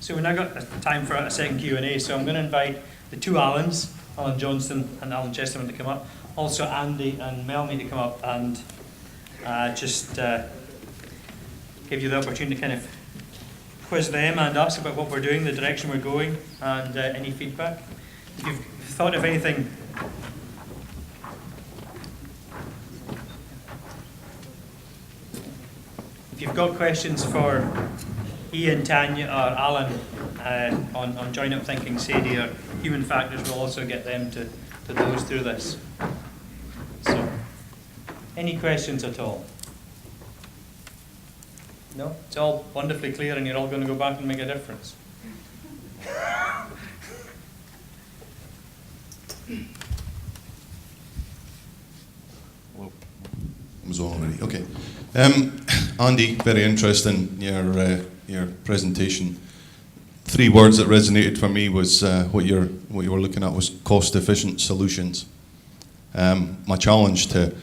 So we've now got time for a second Q&A, so I'm going to invite the two Alans, Alan Johnston and Alan Chesterman, to come up. Also Andy and Melanie to come up and just give you the opportunity to kind of quiz them and us about what we're doing, the direction we're going, and any feedback. If you've thought of anything, if you've got questions for Ian, Tanya, or Alan on Join Up Thinking, Sadie, or human factors, we'll also get them to nose through this. So, any questions at all? No? It's all wonderfully clear and you're all going to go back and make a difference. Well, it was all already. Okay. Andy, very interesting, your presentation. 3 words that resonated for me was what you were looking at was cost-efficient solutions. My challenge to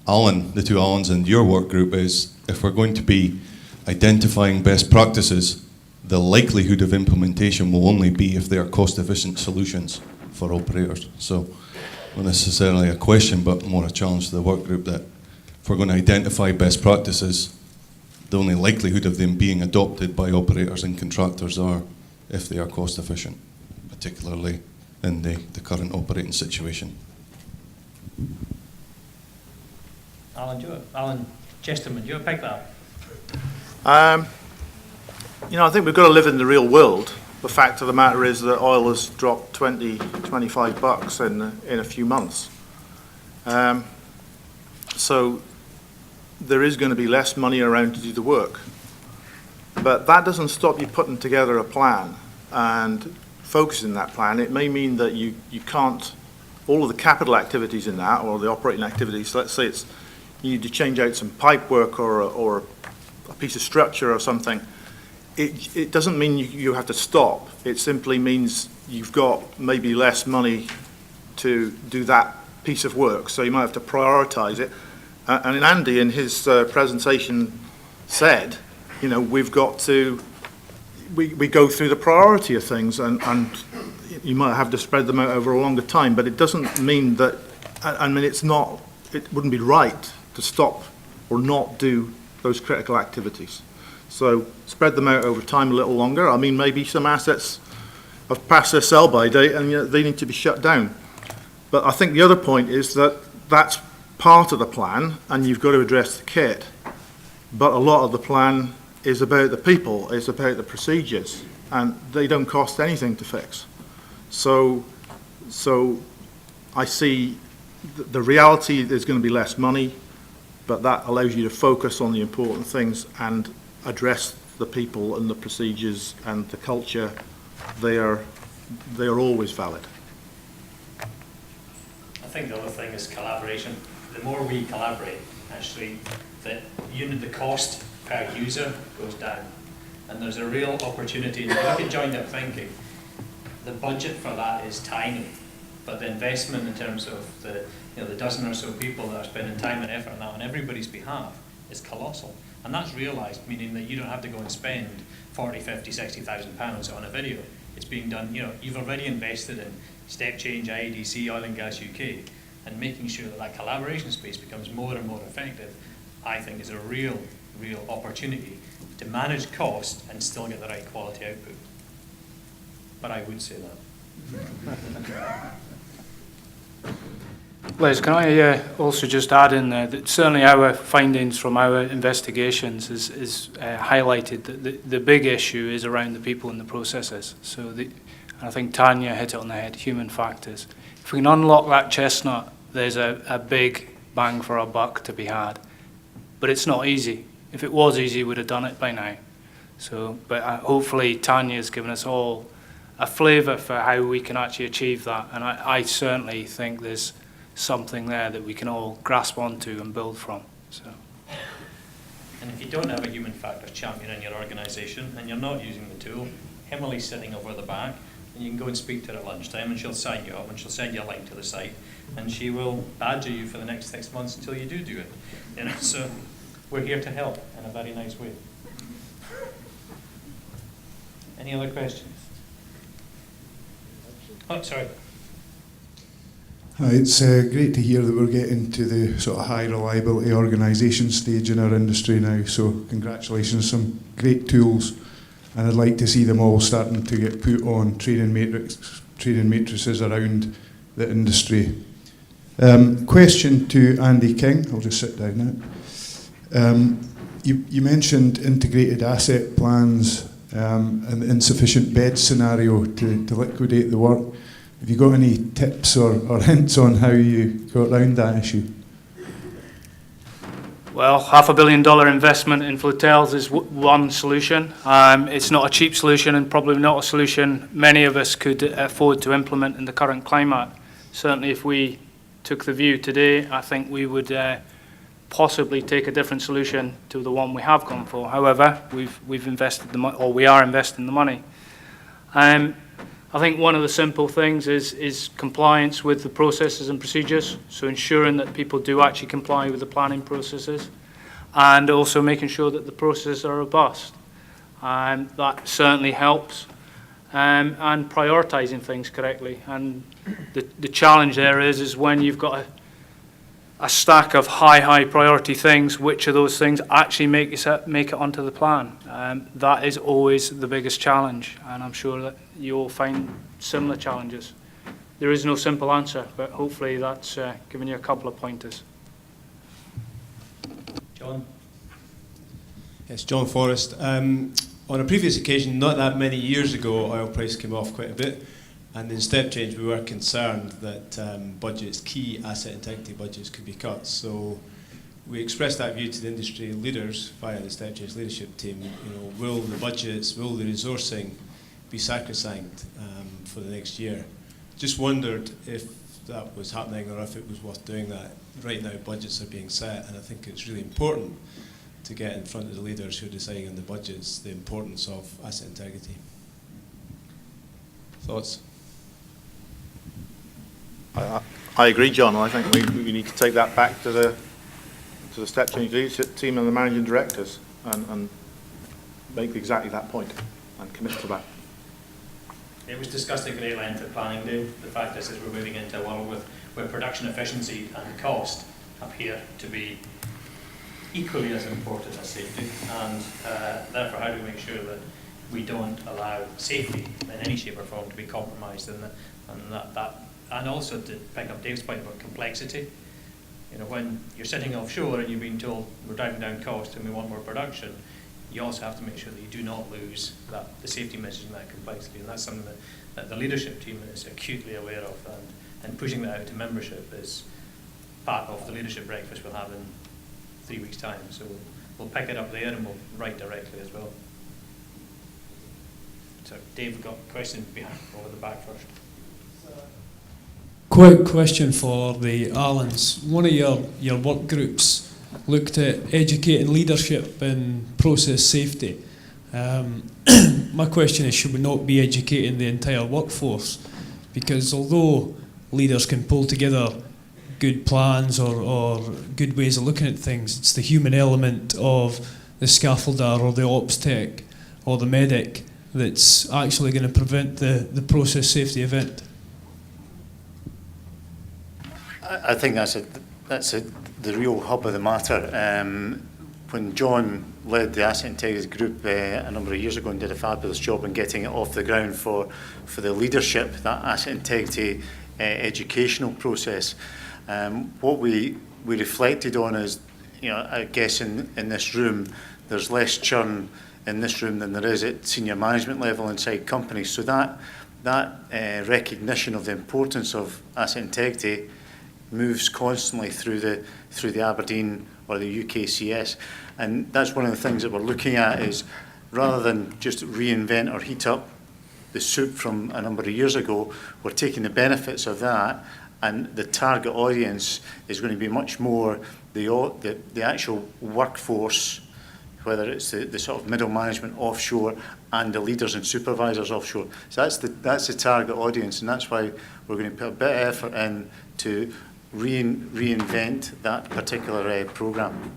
Alan, the two Alans and your work group is, if we're going to be identifying best practices, the likelihood of implementation will only be if they are cost-efficient solutions for operators. So, not necessarily a question, but more a challenge to the work group that if we're going to identify best practices, the only likelihood of them being adopted by operators and contractors are if they are cost-efficient, particularly in the current operating situation. Alan Chesterman, do you want to pick that up? I think we've got to live in the real world. The fact of the matter is that oil has dropped 20, 25 bucks in a few months. So there is going to be less money around to do the work. But that doesn't stop you putting together a plan and focusing that plan. It may mean that you can't, all of the capital activities in that, or the operating activities, let's say you need to change out some pipe work or a piece of structure or something. It doesn't mean you have to stop. It simply means you've got maybe less money to do that piece of work, so you might have to prioritize it. And Andy, in his presentation, said, we've got to, we go through the priority of things, and you might have to spread them out over a longer time, but it doesn't mean that, it wouldn't be right to stop or not do those critical activities. So spread them out over time a little longer. Maybe some assets have passed their sell-by date and they need to be shut down. But I think the other point is that that's part of the plan, and you've got to address the kit. But a lot of the plan is about the people, it's about the procedures, and they don't cost anything to fix. So I see the reality there's going to be less money, but that allows you to focus on the important things and address the people and the procedures and the culture. They are always valid. I think the other thing is collaboration. The more we collaborate, actually, the cost per user goes down. And there's a real opportunity. If you look at Joined Up Thinking, the budget for that is tiny, but the investment in terms of the dozen or so people that are spending time and effort on that on everybody's behalf is colossal. And that's realised, meaning that you don't have to go and spend 40, 50, 60,000 pounds on a video. It's being done, you've already invested in Step Change, AECC, Oil and Gas UK, and making sure that collaboration space becomes more and more effective, I think is a real opportunity to manage cost and still get the right quality output. But I would say that. Les, can I also just add in there that certainly our findings from our investigations is highlighted that the big issue is around the people and the processes. So I think Tanya hit it on the head, human factors. If we can unlock that chestnut, there's a big bang for our buck to be had. But it's not easy. If it was easy, we'd have done it by now. But hopefully Tanya's given us all a flavour for how we can actually achieve that. And I certainly think there's something there that we can all grasp onto and build from. And if you don't have a human factors champion in your organisation and you're not using the tool, Emily's sitting over the back, and you can go and speak to her at lunchtime and she'll sign you up and she'll send you a link to the site and she will badger you for the next 6 months until you do it. So we're here to help in a very nice way. Any other questions? Oh, sorry. Hi, it's great to hear that we're getting to the sort of high reliability organisation stage in our industry now, so congratulations, some great tools, and I'd like to see them all starting to get put on training matrices around the industry. Question to Andy King, I'll just sit down now. You mentioned integrated asset plans and the insufficient bed scenario to liquidate the work. Have you got any tips or hints on how you go around that issue? Well, $500 million investment in flotels is one solution. It's not a cheap solution and probably not a solution many of us could afford to implement in the current climate. Certainly if we took the view today, I think we would possibly take a different solution to the one we have gone for. However, we've invested the money, or we are investing the money. I think one of the simple things is compliance with the processes and procedures, so ensuring that people do actually comply with the planning processes, and also making sure that the processes are robust. That certainly helps, and prioritising things correctly. And the challenge there is when you've got a stack of high priority things, which of those things actually make it onto the plan? That is always the biggest challenge, and I'm sure that you'll find similar challenges. There is no simple answer, but hopefully that's given you a couple of pointers. John? Yes, John Forrest. On a previous occasion, not that many years ago, oil price came off quite a bit. And in step change, we were concerned that budgets, key asset integrity budgets, could be cut. So we expressed that view to the industry leaders via the step change leadership team. Will the budgets, will the resourcing be sacrosanct for the next year? Just wondered if that was happening or if it was worth doing that. Right now, budgets are being set, and I think it's really important to get in front of the leaders who are deciding on the budgets the importance of asset integrity. Thoughts? I agree, John. I think we need to take that back to the step change leadership team and the managing directors and make exactly that point and commit to that. It was discussed at great length at planning day. The fact is we're moving into a world where production efficiency and cost appear to be equally as important as safety, and therefore how do we make sure that we don't allow safety in any shape or form to be compromised, and also to pick up Dave's point about complexity. When you're sitting offshore and you've been told we're driving down cost and we want more production, you also have to make sure that you do not lose the safety measures in that complexity, and that's something that the leadership team is acutely aware of, and pushing that out to membership is part of the leadership breakfast we'll have in 3 weeks' time. So we'll pick it up there and we'll write directly as well. So Dave, we've got a question behind over the back first. Quick question for the Allens. One of your work groups looked at educating leadership in process safety. My question is, should we not be educating the entire workforce? Because although leaders can pull together good plans or good ways of looking at things, it's the human element of the scaffolder or the ops tech or the medic that's actually going to prevent the process safety event. I think that's the real hub of the matter. When John led the Asset Integrity Group a number of years ago and did a fabulous job in getting it off the ground for the leadership, that asset integrity educational process, what we reflected on is, I guess in this room, there's less churn in this room than there is at senior management level inside companies. So that recognition of the importance of asset integrity moves constantly through the Aberdeen or the UKCS, and that's one of the things that we're looking at, is rather than just reinvent or heat up the soup from a number of years ago, we're taking the benefits of that, and the target audience is going to be much more the actual workforce, whether it's the sort of middle management offshore and the leaders and supervisors offshore. So that's the target audience, and that's why we're going to put a bit of effort in to reinvent that particular programme.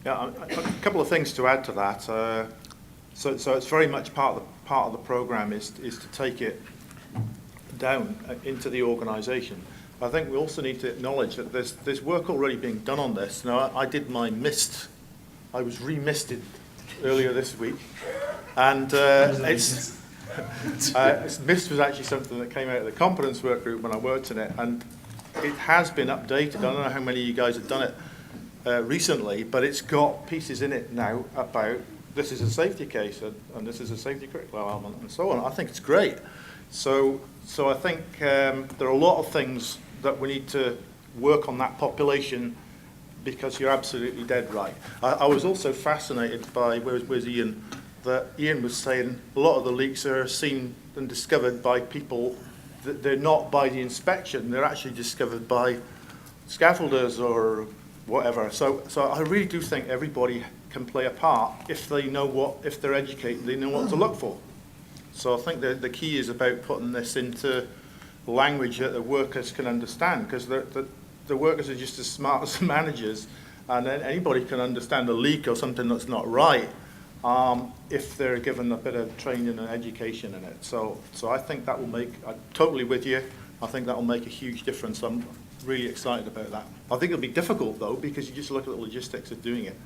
Yeah, a couple of things to add to that. So it's very much part of the program is to take it down into the organisation. I think we also need to acknowledge that there's work already being done on this. Now, I did my mist. I was re-misted earlier this week, and mist was actually something that came out of the competence work group when I worked in it, and it has been updated. I don't know how many of you guys have done it recently, but it's got pieces in it now about this is a safety case and this is a safety critical element and so on. I think it's great. So I think there are a lot of things that we need to work on that population, because you're absolutely dead right. I was also fascinated by, where's Ian? That Ian was saying a lot of the leaks are seen and discovered by people that they're not by the inspection, they're actually discovered by scaffolders or whatever. So I really do think everybody can play a part if they know if they're educated, they know what to look for. So I think the key is about putting this into language that the workers can understand, because the workers are just as smart as the managers, and then anybody can understand a leak or something that's not right if they're given a bit of training and education in it. So I think that will make, I'm totally with you, I think that will make a huge difference. I'm really excited about that. I think it'll be difficult though, because you just look at the logistics of doing it.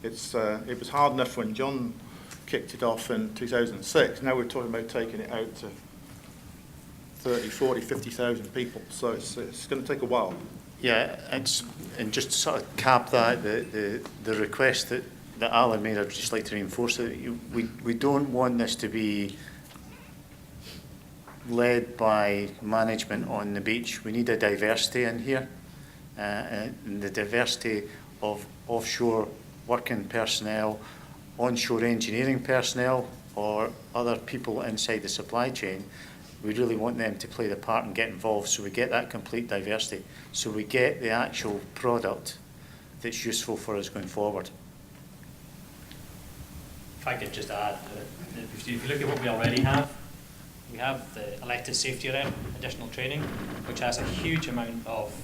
It was hard enough when John kicked it off in 2006. Now we're talking about taking it out to 30, 40, 50,000 people. So it's going to take a while. Yeah, and just to sort of cap that, the request that Alan made, I'd just like to reinforce that we don't want this to be led by management on the beach. We need a diversity in here, and the diversity of offshore working personnel, onshore engineering personnel, or other people inside the supply chain. We really want them to play the part and get involved, so we get that complete diversity, so we get the actual product that's useful for us going forward. If I could just add, if you look at what we already have, we have the elected safety rep, additional training, which has a huge amount of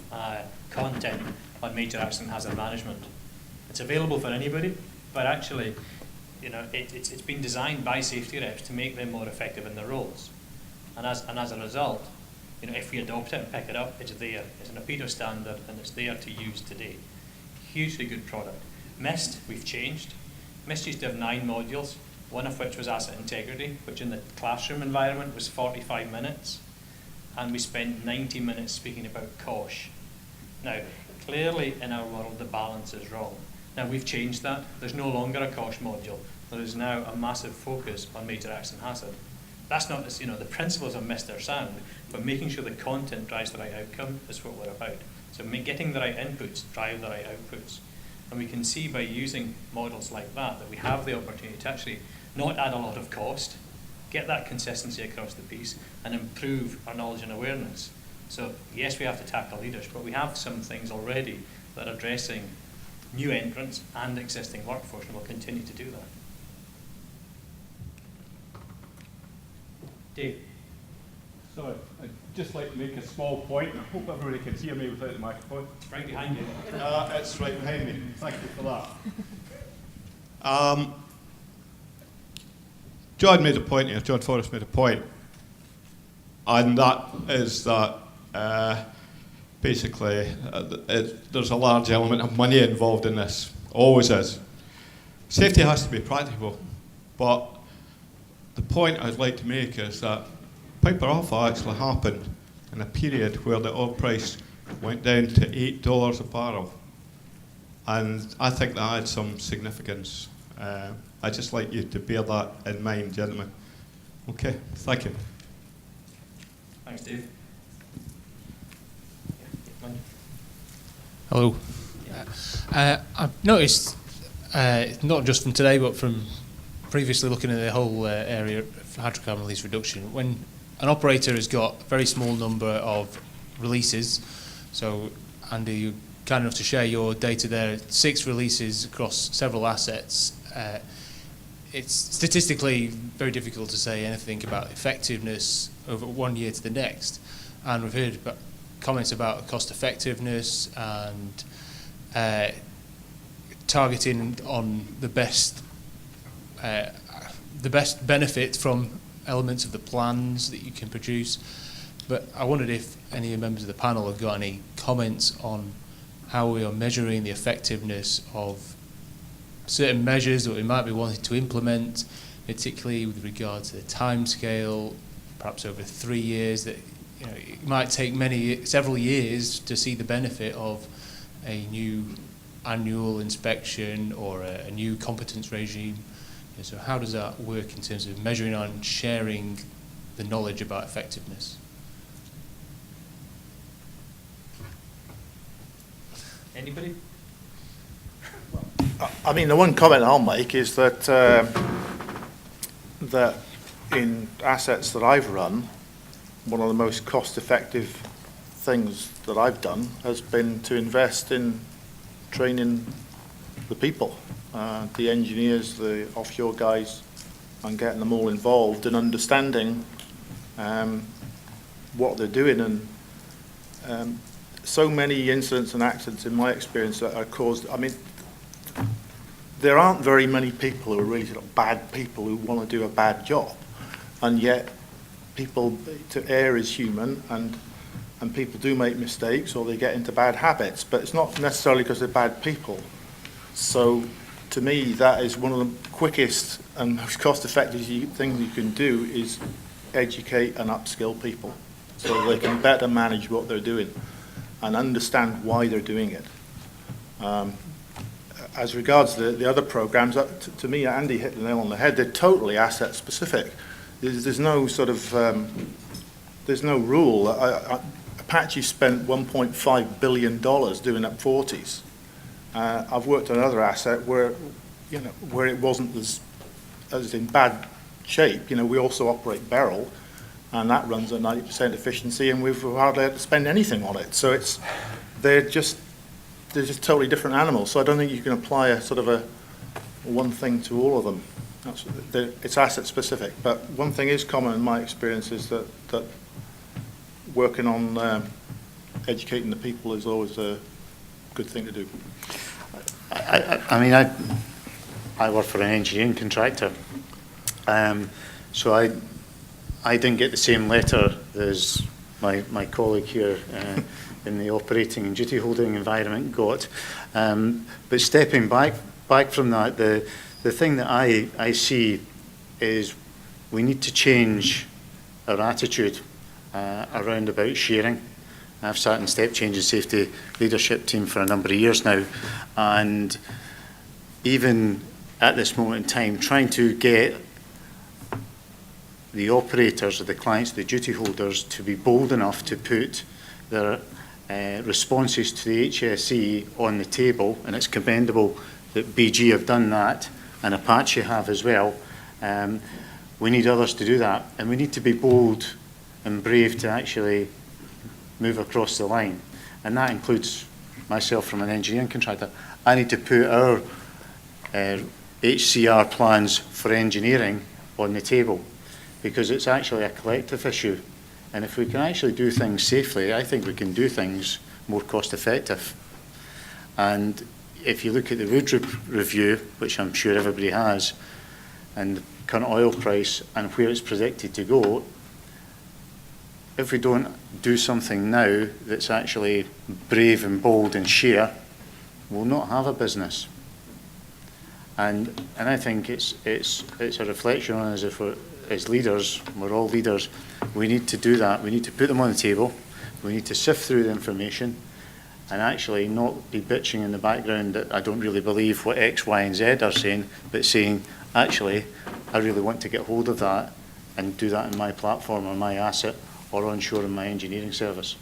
content on major accident hazard management. It's available for anybody, but actually, you know, it's been designed by safety reps to make them more effective in their roles. And as a result, you know, if we adopt it and pick it up, it's there. It's an APIDO standard, and it's there to use today. Hugely good product. MIST, we've changed. MIST used to have 9 modules, one of which was asset integrity, which in the classroom environment was 45 minutes. And we spent 90 minutes speaking about COSH. Now, clearly in our world, the balance is wrong. Now, we've changed that. There's no longer a COSH module. There is now a massive focus on major accident hazard. That's not, you know, the principles of MIST are sound, but making sure the content drives the right outcome is what we're about. So getting the right inputs drive the right outputs. And we can see by using models like that we have the opportunity to actually not add a lot of cost, get that consistency across the piece, and improve our knowledge and awareness. So yes, we have to tackle leaders, but we have some things already that are addressing new entrants and existing workforce, and we'll continue to do that. Dave. Sorry, I'd just like to make a small point. I hope everybody can hear me without the microphone. It's right behind you. It's right behind me. Thank you for that. John made a point here, John Forrest made a point, and that is that basically there's a large element of money involved in this, always is. Safety has to be practical, but the point I'd like to make is that Piper Alpha actually happened in a period where the oil price went down to $8 a barrel. And I think that had some significance. I'd just like you to bear that in mind, gentlemen. Okay, thank you. Thanks, Dave. Hello. I've noticed, not just from today, but from previously looking at the whole area of hydrocarbon release reduction, when an operator has got a very small number of releases, so Andy, you're kind enough to share your data there, 6 releases across several assets. It's statistically very difficult to say anything about effectiveness over one year to the next, and we've heard about comments about cost effectiveness and targeting on the best the best benefit from elements of the plans that you can produce. But I wondered if any members of the panel have got any comments on how we are measuring the effectiveness of certain measures that we might be wanting to implement, particularly with regard to the timescale, perhaps over 3 years, that it might take several years to see the benefit of a new annual inspection or a new competence regime. So how does that work in terms of measuring and sharing the knowledge about effectiveness? Anybody? I mean, the one comment I'll make is that that in assets that I've run, one of the most cost-effective things that I've done has been to invest in training the people, the engineers, the offshore guys, and getting them all involved in understanding what they're doing. And so many incidents and accidents, in my experience, that are caused. I mean, there aren't very many people who are really sort of bad people who want to do a bad job, and yet people, to err is human, and people do make mistakes or they get into bad habits, but it's not necessarily because they're bad people. So to me, that is one of the quickest and most cost-effective things you can do, is educate and upskill people so they can better manage what they're doing and understand why they're doing it. As regards the other programs, to me, Andy hit the nail on the head. They're totally asset specific. There's no sort of, there's no rule. Apache spent $1.5 billion doing up 40s. I've worked on another asset where it wasn't as in bad shape. We also operate Beryl, and that runs at 90% efficiency, and we've hardly had to spend anything on it. So they're just totally different animals. So I don't think you can apply a sort of a one thing to all of them. It's asset specific. But one thing is common in my experience is that working on educating the people is always a good thing to do. I mean, I work for an engineering contractor, so I didn't get the same letter as my colleague here in the operating and duty holding environment got. But stepping back from that, the thing that I see is we need to change our attitude around about sharing. I've sat in Step Change and Safety Leadership Team for a number of years now, and even at this moment in time, trying to get the operators or the clients, the duty holders, to be bold enough to put their responses to the HSE on the table, and it's commendable that BG have done that and Apache have as well. We need others to do that, and we need to be bold and brave to actually move across the line, and that includes myself from an engineering contractor. I need to put our HCR plans for engineering on the table, because it's actually a collective issue, and if we can actually do things safely, I think we can do things more cost effective. And if you look at the Wood review, which I'm sure everybody has, and the current oil price and where it's predicted to go, if we don't do something now that's actually brave and bold and share, we'll not have a business. And I think it's a reflection on us. If we're, as leaders, we're all leaders, we need to do that. We need to put them on the table. We need to sift through the information and actually not be bitching in the background that I don't really believe what X, Y, and Z are saying, but saying, actually, I really want to get hold of that and do that in my platform or my asset or onshore in my engineering service.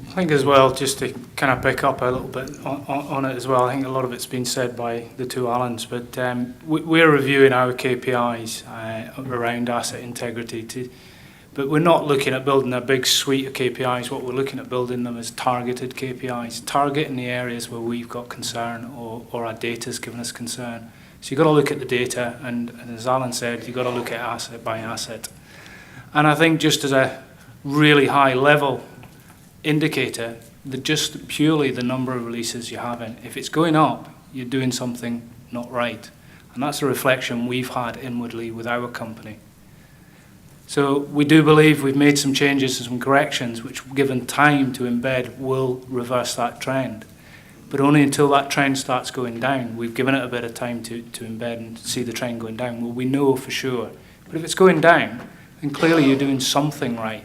I think as well, just to kind of pick up a little bit on it as well, I think a lot of it's been said by the two Allans, but we're reviewing our KPIs around asset integrity, but we're not looking at building a big suite of KPIs. What we're looking at building them is targeted KPIs, targeting the areas where we've got concern or our data's given us concern. So you've got to look at the data, and as Alan said, you've got to look at asset by asset. And I think just as a really high level indicator, just purely the number of releases you're having, if it's going up, you're doing something not right. And that's a reflection we've had inwardly with our company. So we do believe we've made some changes and some corrections which, given time to embed, will reverse that trend. But only until that trend starts going down. We've given it a bit of time to embed and see the trend going down. Well, we know for sure. But if it's going down, then clearly you're doing something right.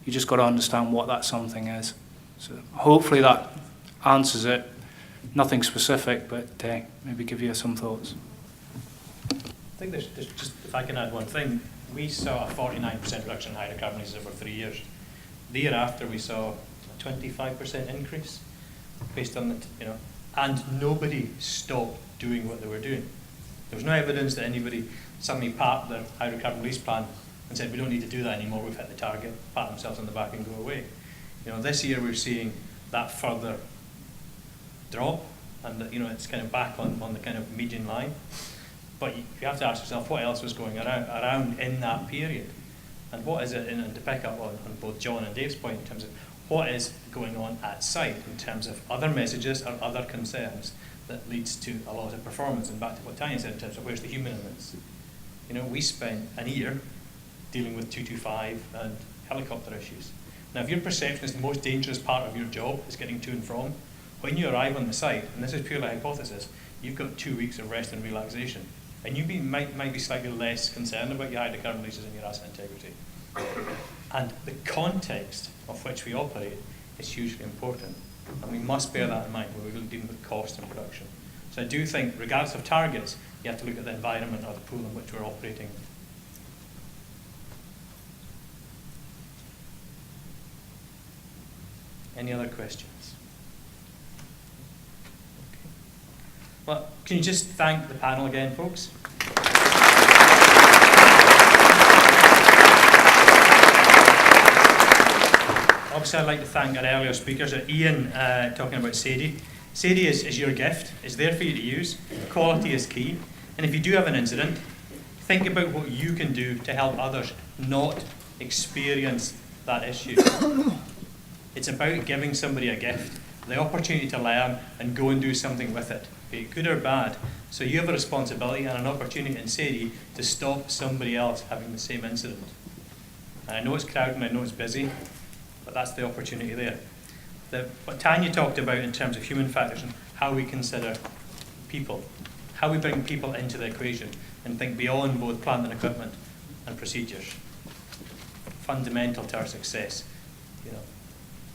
You just got to understand what that something is. So hopefully that answers it. Nothing specific, but maybe give you some thoughts. I think there's just, if I can add one thing, we saw a 49% reduction in hydrocarbon releases over 3 years. The year after, we saw a 25% increase based on the, and nobody stopped doing what they were doing. There was no evidence that anybody suddenly parked their hydrocarbon release plan and said, we don't need to do that anymore, we've hit the target, pat themselves on the back and go away. This year we're seeing that further drop, and it's kind of back on the kind of median line. But you have to ask yourself what else was going around in that period, and what is it, and to pick up on both John and Dave's point in terms of what is going on at site in terms of other messages or other concerns that leads to a lot of performance. And back to what Tanya said in terms of where's the human in this. We spent a year dealing with 225 and helicopter issues. Now, if your perception is the most dangerous part of your job is getting to and from, when you arrive on the site, and this is purely hypothesis, you've got 2 weeks of rest and relaxation. And you might be slightly less concerned about your hydrocarbon releases and your asset integrity. And the context of which we operate is hugely important. And we must bear that in mind when we're dealing with cost and production. So I do think, regardless of targets, you have to look at the environment or the pool in which we're operating. Any other questions? Okay. Well, can you just thank the panel again, folks? Obviously, I'd like to thank our earlier speakers, Ian talking about SAIDI. SAIDI is your gift. It's there for you to use. Quality is key. And if you do have an incident, think about what you can do to help others not experience that issue. It's about giving somebody a gift, the opportunity to learn and go and do something with it, be it good or bad. So you have a responsibility and an opportunity in SAIDI to stop somebody else having the same incident. And I know it's crowded and I know it's busy, but that's the opportunity there. What Tanya talked about in terms of human factors and how we consider people, how we bring people into the equation and think beyond both plant and equipment and procedures. Fundamental to our success.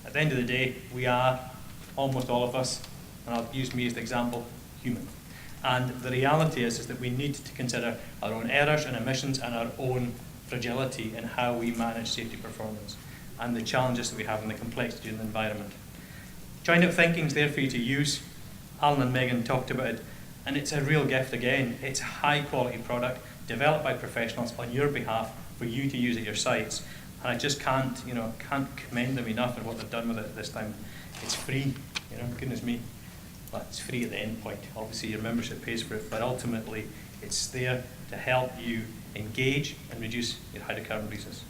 At the end of the day, we are, almost all of us, and I'll use me as the example, human. And the reality is that we need to consider our own errors and omissions and our own fragility in how we manage safety performance and the challenges that we have and the complexity in the environment. Joined up thinking is there for you to use. Alan and Megan talked about it, and it's a real gift again. It's a high quality product developed by professionals on your behalf for you to use at your sites. And I just can't commend them enough on what they've done with it this time. It's free, goodness me. Well, it's free at the end point. Obviously your membership pays for it, but ultimately it's there to help you engage and reduce your hydrocarbon releases.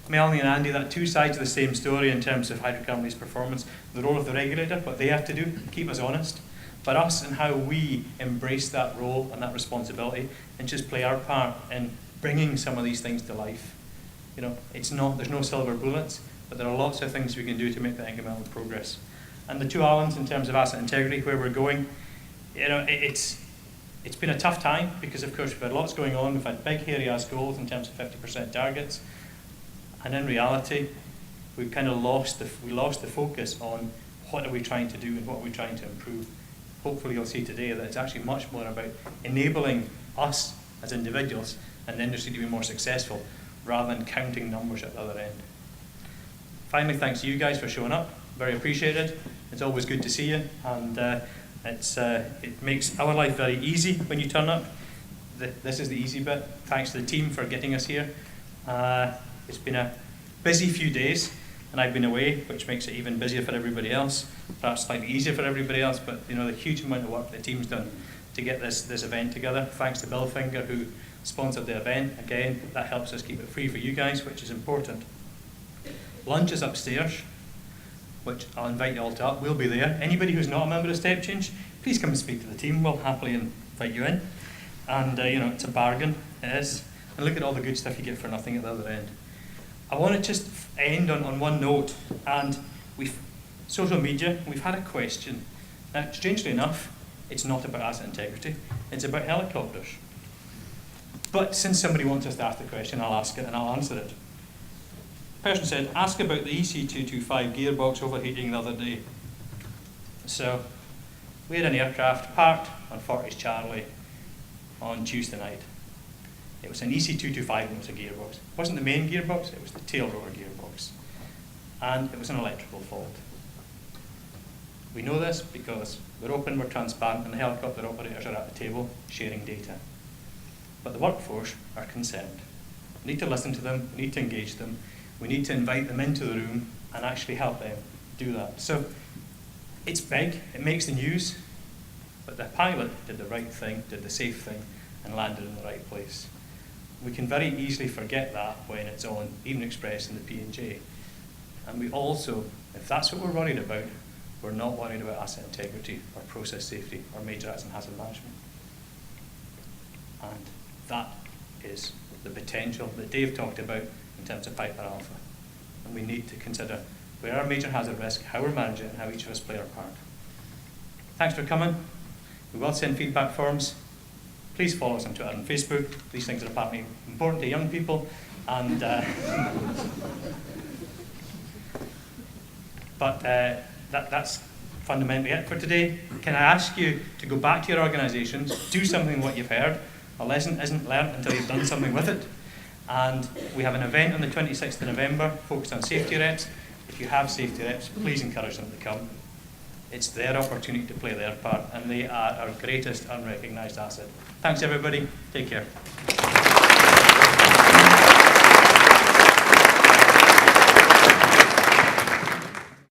Melanie and Andy, that two sides of the same story in terms of hydrocarbon release performance, the role of the regulator, what they have to do, keep us honest, but us and how we embrace that role and that responsibility and just play our part in bringing some of these things to life. There's no silver bullets, but there are lots of things we can do to make that incremental progress. And the two islands in terms of asset integrity, where we're going, it's been a tough time because of course we've had lots going on. We've had big hairy ass goals in terms of 50% targets. And in reality, we've kind of lost the focus on what are we trying to do and what are we trying to improve. Hopefully you'll see today that it's actually much more about enabling us as individuals and the industry to be more successful rather than counting numbers at the other end. Finally, thanks to you guys for showing up. Very appreciated. It's always good to see you, and it makes our life very easy when you turn up. This is the easy bit. Thanks to the team for getting us here. It's been a busy few days, and I've been away, which makes it even busier for everybody else. Perhaps slightly easier for everybody else, but the huge amount of work the team's done to get this event together. Thanks to Bill Finger, who sponsored the event. Again, that helps us keep it free for you guys, which is important. Lunch is upstairs, which I'll invite you all to up. We'll be there. Anybody who's not a member of Step Change, please come and speak to the team. We'll happily invite you in. And, it's a bargain, it is. And look at all the good stuff you get for nothing at the other end. I want to just end on one note. And social media, we've had a question. Now, strangely enough, it's not about asset integrity. It's about helicopters. But since somebody wants us to ask the question, I'll ask it and I'll answer it. The person said, ask about the EC225 gearbox overheating the other day. So, we had an aircraft parked on Forties Charlie on Tuesday night. It was an EC225 and it was a gearbox. It wasn't the main gearbox, it was the tail rotor gearbox. And it was an electrical fault. We know this because we're open, we're transparent, and the helicopter operators are at the table sharing data. But the workforce are concerned. We need to listen to them, we need to engage them, we need to invite them into the room and actually help them do that. So it's big, it makes the news, but the pilot did the right thing, did the safe thing, and landed in the right place. We can very easily forget that when it's on Evening Express and the P&J. And we also, if that's what we're worried about, we're not worried about asset integrity or process safety or major accident hazard management. And that is the potential that Dave talked about in terms of Piper Alpha. And we need to consider where our major hazard risk, how we're managing it, and how each of us play our part. Thanks for coming. We will send feedback forms. Please follow us on Twitter and Facebook. These things are apparently important to young people. And that's fundamentally it for today. Can I ask you to go back to your organisations, do something with what you've heard. A lesson isn't learned until you've done something with it. And we have an event on the 26th of November focused on safety reps. If you have safety reps, please encourage them to come. It's their opportunity to play their part, and they are our greatest unrecognised asset. Thanks, everybody. Take care.